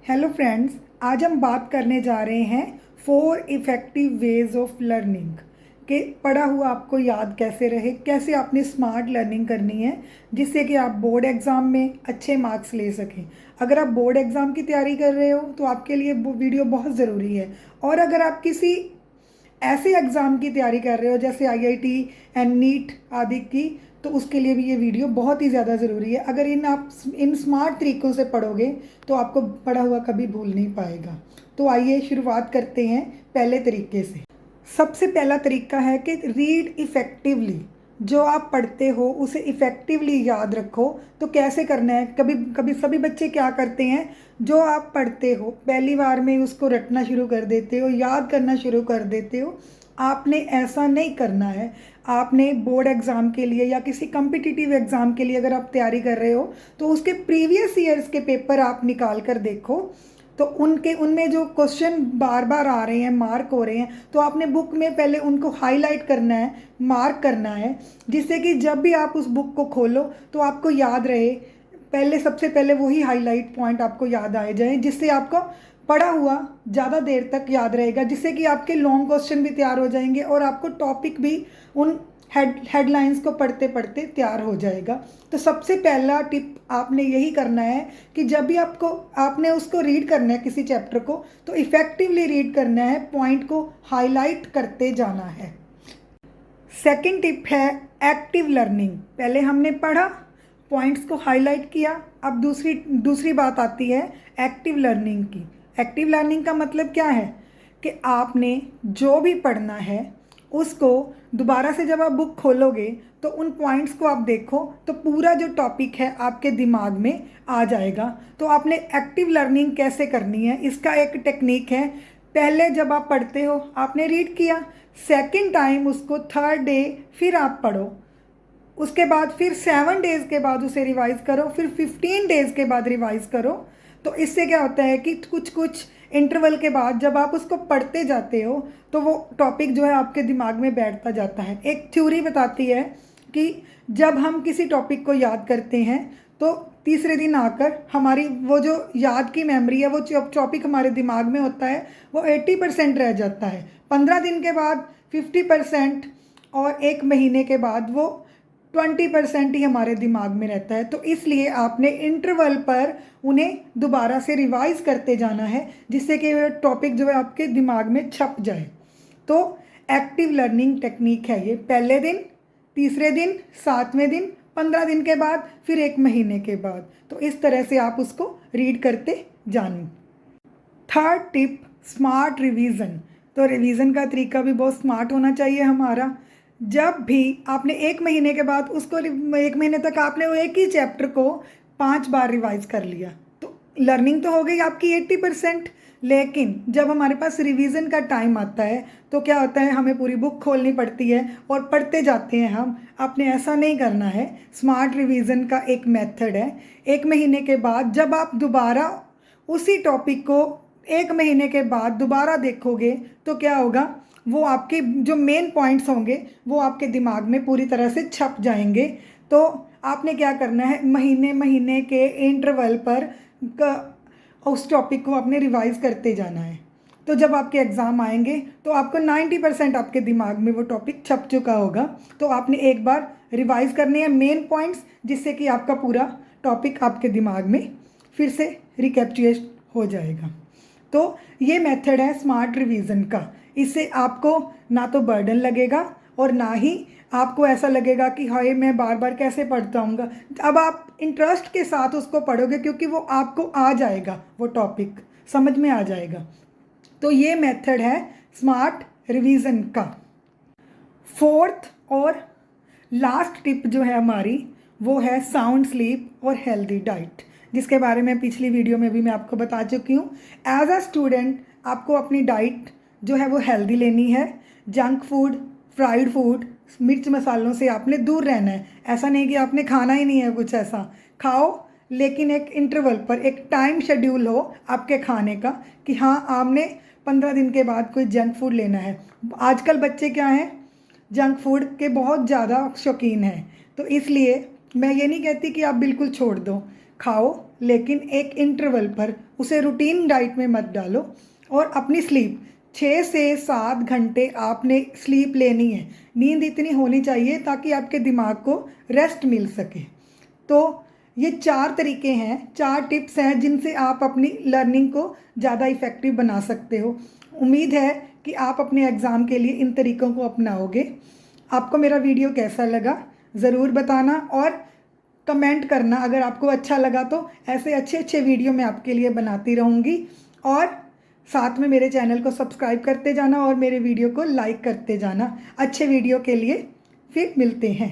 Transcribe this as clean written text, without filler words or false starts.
Hello friends, आज हम बात करने जा रहे हैं 4 इफ़ेक्टिव वेज ऑफ लर्निंग कि पढ़ा हुआ आपको याद कैसे रहे, कैसे आपने स्मार्ट लर्निंग करनी है जिससे कि आप बोर्ड एग्ज़ाम में अच्छे मार्क्स ले सकें। अगर आप बोर्ड एग्ज़ाम की तैयारी कर रहे हो तो आपके लिए वो वीडियो बहुत ज़रूरी है। और अगर आप किसी ऐसे एग्ज़ाम की तैयारी कर रहे हो जैसे आईआईटी एंड नीट आदि की, तो उसके लिए भी ये वीडियो बहुत ही ज़्यादा ज़रूरी है। अगर आप इन स्मार्ट तरीक़ों से पढ़ोगे तो आपको पढ़ा हुआ कभी भूल नहीं पाएगा। तो आइए शुरुआत करते हैं पहले तरीके से। सबसे पहला तरीका है कि रीड इफ़ेक्टिवली। जो आप पढ़ते हो उसे इफ़ेक्टिवली याद रखो। तो कैसे करना है? कभी कभी सभी बच्चे क्या करते हैं, जो आप पढ़ते हो पहली बार में उसको रटना शुरू कर देते हो, याद करना शुरू कर देते हो। आपने ऐसा नहीं करना है। आपने बोर्ड एग्ज़ाम के लिए या किसी कम्पिटिटिव एग्ज़ाम के लिए अगर आप तैयारी कर रहे हो तो उसके प्रीवियस ईयर्स के पेपर आप निकाल कर देखो। तो उनमें जो क्वेश्चन बार बार आ रहे हैं, मार्क हो रहे हैं, तो आपने बुक में पहले उनको हाईलाइट करना है, मार्क करना है, जिससे कि जब भी आप उस बुक को खोलो तो आपको याद रहे। सबसे पहले वही हाईलाइट पॉइंट आपको याद आए जाए, जिससे आपको पढ़ा हुआ ज़्यादा देर तक याद रहेगा, जिससे कि आपके लॉन्ग क्वेश्चन भी तैयार हो जाएंगे और आपको टॉपिक भी उन हेडलाइंस को पढ़ते पढ़ते तैयार हो जाएगा। तो सबसे पहला टिप आपने यही करना है कि जब भी आपने उसको रीड करना है किसी चैप्टर को, तो इफ़ेक्टिवली रीड करना है, पॉइंट को हाईलाइट करते जाना है। सेकंड टिप है एक्टिव लर्निंग। पहले हमने पढ़ा, पॉइंट्स को हाईलाइट किया, अब दूसरी बात आती है एक्टिव लर्निंग की। एक्टिव लर्निंग का मतलब क्या है कि आपने जो भी पढ़ना है उसको दोबारा से जब आप बुक खोलोगे तो उन पॉइंट्स को आप देखो तो पूरा जो टॉपिक है आपके दिमाग में आ जाएगा। तो आपने एक्टिव लर्निंग कैसे करनी है, इसका एक टेक्निक है। पहले जब आप पढ़ते हो आपने रीड किया, सेकंड टाइम उसको थर्ड डे फिर आप पढ़ो, उसके बाद फिर 7 डेज़ के बाद उसे रिवाइज़ करो, फिर 15 डेज़ के बाद रिवाइज़ करो। तो इससे क्या होता है कि कुछ कुछ इंटरवल के बाद जब आप उसको पढ़ते जाते हो तो वो टॉपिक जो है आपके दिमाग में बैठता जाता है। एक थ्योरी बताती है कि जब हम किसी टॉपिक को याद करते हैं तो तीसरे दिन आकर हमारी वो जो याद की मेमोरी है, वो टॉपिक हमारे दिमाग में होता है, वो 80% रह जाता है। 15 दिन के बाद 50% और 1 महीने के बाद वो 20% ही हमारे दिमाग में रहता है। तो इसलिए आपने इंटरवल पर उन्हें दोबारा से रिवाइज़ करते जाना है, जिससे कि टॉपिक जो है आपके दिमाग में छप जाए। तो एक्टिव लर्निंग टेक्निक है ये। पहले दिन, तीसरे दिन, 7वें दिन, 15 दिन के बाद, फिर 1 महीने के बाद। तो इस तरह से आप उसको रीड करते जाना। Third tip, smart revision. तो रिवीजन का तरीका भी बहुत स्मार्ट होना चाहिए हमारा। जब भी आपने 1 महीने के बाद उसको 1 महीने तक आपने वो एक ही चैप्टर को 5 बार रिवाइज कर लिया तो लर्निंग तो हो गई आपकी 80%। लेकिन जब हमारे पास रिवीजन का टाइम आता है तो क्या होता है, हमें पूरी बुक खोलनी पड़ती है और पढ़ते जाते हैं हम। आपने ऐसा नहीं करना है। स्मार्ट रिवीजन का एक मेथड है, 1 महीने के बाद जब आप दोबारा उसी टॉपिक को 1 महीने के बाद दोबारा देखोगे तो क्या होगा, वो आपके जो मेन पॉइंट्स होंगे वो आपके दिमाग में पूरी तरह से छप जाएंगे। तो आपने क्या करना है, महीने महीने के इंटरवल पर उस टॉपिक को आपने रिवाइज करते जाना है। तो जब आपके एग्ज़ाम आएंगे तो आपको 90% आपके दिमाग में वो टॉपिक छप चुका होगा। तो आपने एक बार रिवाइज करने हैं मेन पॉइंट्स, जिससे कि आपका पूरा टॉपिक आपके दिमाग में फिर से रिकैप्चुलेट हो जाएगा। तो ये मेथड है स्मार्ट रिवीजन का। इससे आपको ना तो बर्डन लगेगा और ना ही आपको ऐसा लगेगा कि हाय मैं बार बार कैसे पढ़ता हूँगा। अब आप इंटरेस्ट के साथ उसको पढ़ोगे क्योंकि वो आपको आ जाएगा, वो टॉपिक समझ में आ जाएगा। तो ये मेथड है स्मार्ट रिवीजन का। फोर्थ और लास्ट टिप जो है हमारी, वो है साउंड स्लीप और हेल्दी डाइट, जिसके बारे में पिछली वीडियो में भी मैं आपको बता चुकी हूँ। एज अ स्टूडेंट आपको अपनी डाइट जो है वो हेल्दी लेनी है। जंक फूड, फ्राइड फूड, मिर्च मसालों से आपने दूर रहना है। ऐसा नहीं कि आपने खाना ही नहीं है, कुछ ऐसा खाओ, लेकिन एक इंटरवल पर एक टाइम शेड्यूल हो आपके खाने का कि हाँ आपने 15 दिन के बाद कोई जंक फूड लेना है। आजकल बच्चे क्या हैं, जंक फूड के बहुत ज़्यादा शौकीन हैं। तो इसलिए मैं ये नहीं कहती कि आप बिल्कुल छोड़ दो, खाओ, लेकिन एक इंटरवल पर, उसे रूटीन डाइट में मत डालो। और अपनी स्लीप 6 से 7 घंटे आपने स्लीप लेनी है। नींद इतनी होनी चाहिए ताकि आपके दिमाग को रेस्ट मिल सके। तो ये 4 तरीके हैं, 4 टिप्स हैं जिनसे आप अपनी लर्निंग को ज़्यादा इफ़ेक्टिव बना सकते हो। उम्मीद है कि आप अपने एग्ज़ाम के लिए इन तरीक़ों को अपनाओगे। आपको मेरा वीडियो कैसा लगा ज़रूर बताना और कमेंट करना। अगर आपको अच्छा लगा तो ऐसे अच्छे अच्छे वीडियो मैं आपके लिए बनाती रहूँगी। और साथ में मेरे चैनल को सब्सक्राइब करते जाना और मेरे वीडियो को लाइक करते जाना। अच्छे वीडियो के लिए फिर मिलते हैं।